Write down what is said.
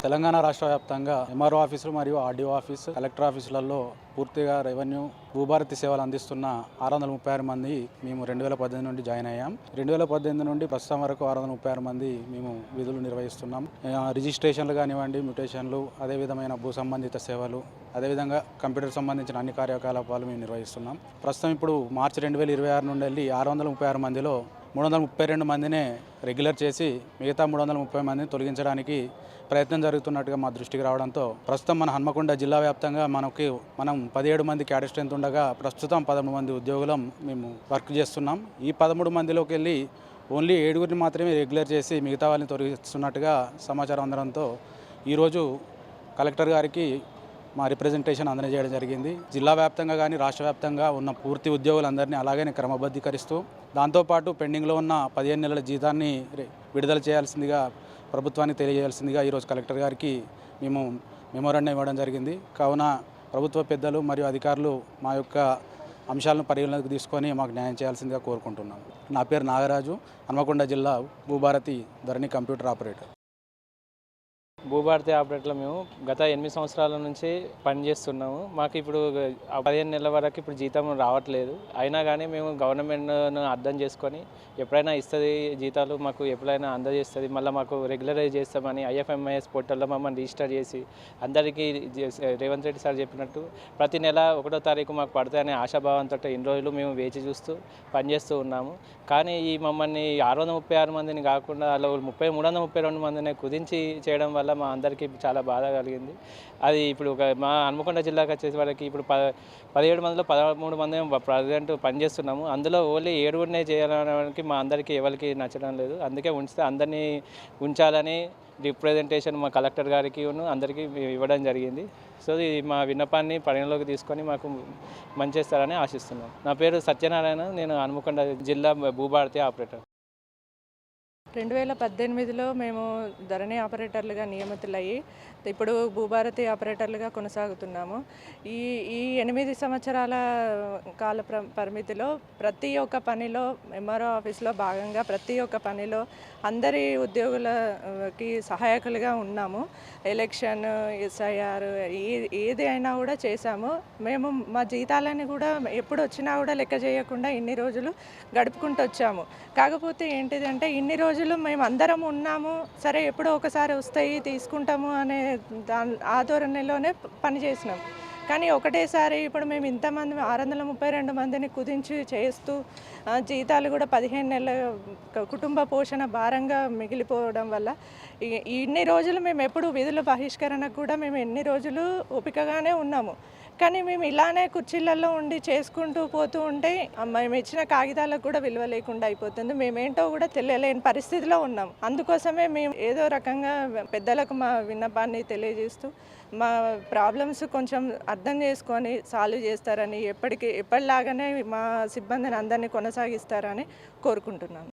తెలంగాణ రాష్ట్ర వ్యాప్తంగా ఎంఆర్ఓ ఆఫీసులు మరియు ఆర్డీఓ ఆఫీసు, కలెక్టర్ ఆఫీసులలో పూర్తిగా రెవెన్యూ భూభారతి సేవలు అందిస్తున్న 636 మంది మేము 2018 నుండి జాయిన్ అయ్యాం. 2018 నుండి ప్రస్తుతం వరకు 636 మంది మేము విధులు నిర్వహిస్తున్నాం. రిజిస్ట్రేషన్లు కానివ్వండి, మ్యూటేషన్లు, అదేవిధమైన భూ సంబంధిత సేవలు, అదేవిధంగా కంప్యూటర్ సంబంధించిన అన్ని కార్యకలాపాలు మేము నిర్వహిస్తున్నాం. ప్రస్తుతం ఇప్పుడు మార్చి 2026 నుండి వెళ్ళి 636 మందిలో 332 మందినే రెగ్యులర్ చేసి మిగతా 330 మందిని తొలగించడానికి ప్రయత్నం జరుగుతున్నట్టుగా మా దృష్టికి రావడంతో ప్రస్తుతం మన హన్మకొండ జిల్లా వ్యాప్తంగా మనం 17 మంది క్యాడర్ స్ట్రెంత్ ఉండగా ప్రస్తుతం 13 మంది ఉద్యోగులం మేము వర్క్ చేస్తున్నాం. ఈ 13 మందిలోకి వెళ్ళి ఓన్లీ 7గురిని మాత్రమే రెగ్యులర్ చేసి మిగతా వాళ్ళని తొలగిస్తున్నట్టుగా సమాచారం అందడంతో ఈరోజు కలెక్టర్ గారికి మా రిప్రజెంటేషన్ అందజేయడం జరిగింది. జిల్లా వ్యాప్తంగా కానీ రాష్ట్ర వ్యాప్తంగా ఉన్న పూర్తి ఉద్యోగులందరినీ అలాగే క్రమబద్ధీకరిస్తూ దాంతోపాటు పెండింగ్లో ఉన్న 15 నెలల జీతాన్ని విడుదల చేయాల్సిందిగా ప్రభుత్వానికి తెలియజేయాల్సిందిగా ఈరోజు కలెక్టర్ గారికి మేము మెమోరాండం ఇవ్వడం జరిగింది. కావున ప్రభుత్వ పెద్దలు మరియు అధికారులు మా యొక్క అంశాలను పరిగణలోకి తీసుకొని మాకు న్యాయం చేయాల్సిందిగా కోరుకుంటున్నాను. నా పేరు నాగరాజు, హన్మకొండ జిల్లా భూభారతి ధరణి కంప్యూటర్ ఆపరేటర్. భూభారతి ఆపరేటర్లో మేము గత 8 సంవత్సరాల నుంచి పనిచేస్తున్నాము. మాకు ఇప్పుడు 15 నెలల వరకు ఇప్పుడు జీతం రావట్లేదు. అయినా కానీ మేము గవర్నమెంట్ను అర్థం చేసుకొని ఎప్పుడైనా ఇస్తుంది జీతాలు, మాకు ఎప్పుడైనా అందజేస్తుంది, మళ్ళీ మాకు రెగ్యులరైజ్ చేస్తామని IFMIS పోర్టల్లో మమ్మల్ని రిజిస్టర్ చేసి అందరికీ రేవంత్ రెడ్డి సార్ చెప్పినట్టు ప్రతి నెల 1వ తారీఖు మాకు పడతాయనే ఆశాభావంతో ఇన్ని రోజులు మేము వేచి చూస్తూ పనిచేస్తూ ఉన్నాము. కానీ ఈ మమ్మల్ని 636 మందిని కాకుండా అలా 332 మందిని కుదించి చేయడం వల్ల మా అందరికీ చాలా బాధ కలిగింది. అది ఇప్పుడు మా హన్మకొండ జిల్లాకు వచ్చేసి వాళ్ళకి ఇప్పుడు 17 మందిలో 13 మంది ప్రజెంట్ పనిచేస్తున్నాము. అందులో ఓన్లీ 7గురినే చేయాలనడానికి మా అందరికీ ఎవరికి నచ్చడం లేదు. అందుకే ఉంచితే అందరినీ ఉంచాలని రిప్రజెంటేషన్ మా కలెక్టర్ గారికి అందరికీ ఇవ్వడం జరిగింది. సో ఇది మా విన్నపాన్ని పరిగణలోకి తీసుకొని మాకు మంచి చేస్తారని ఆశిస్తున్నాం. నా పేరు సత్యనారాయణ, నేను హన్మకొండ జిల్లా భూభారతి ఆపరేటర్. 2018లో మేము ధరణి ఆపరేటర్లుగా నియమితులయ్యి ఇప్పుడు భూభారతి ఆపరేటర్లుగా కొనసాగుతున్నాము. ఈ 8 సంవత్సరాల కాల పరిమితిలో ప్రతి ఒక్క పనిలో ఎంఆర్ఓ ఆఫీస్లో భాగంగా ప్రతి ఒక్క పనిలో అందరి ఉద్యోగులకి సహాయకులుగా ఉన్నాము. ఎలక్షన్, SIR ఏది అయినా కూడా చేశాము. మేము మా జీతాలని కూడా ఎప్పుడు వచ్చినా కూడా లెక్క చేయకుండా ఇన్ని రోజులు గడుపుకుంటూ వచ్చాము. కాకపోతే ఏంటిదంటే ఇన్ని రోజులు మేము అందరం ఉన్నాము, సరే ఎప్పుడో ఒకసారి వస్తాయి తీసుకుంటాము అనే ఆ ధోరణిలోనే పనిచేసినాం. కానీ ఒకటేసారి ఇప్పుడు మేము ఇంతమంది 632 మందిని కుదించి చేస్తూ జీతాలు కూడా 15 నెలల కుటుంబ పోషణ భారంగా మిగిలిపోవడం వల్ల ఇన్ని రోజులు మేము ఎప్పుడు విధుల బహిష్కరణకు కూడా మేము ఎన్ని రోజులు ఓపికగానే ఉన్నాము. కానీ మేము ఇలానే కుర్చీలలో ఉండి చేసుకుంటూ పోతూ ఉంటే మేము ఇచ్చిన కాగితాలకు కూడా విలువ లేకుండా అయిపోతుంది. మేమేంటో కూడా తెలియలేని పరిస్థితిలో ఉన్నాం. అందుకోసమే మేము ఏదో రకంగా పెద్దలకు మా విన్నపాన్ని తెలియజేస్తూ మా ప్రాబ్లమ్స్ కొంచెం అర్థం చేసుకొని సాల్వ్ చేస్తారని, ఎప్పటిలాగానే మా సిబ్బందిని అందరినీ కొనసాగిస్తారని కోరుకుంటున్నాను.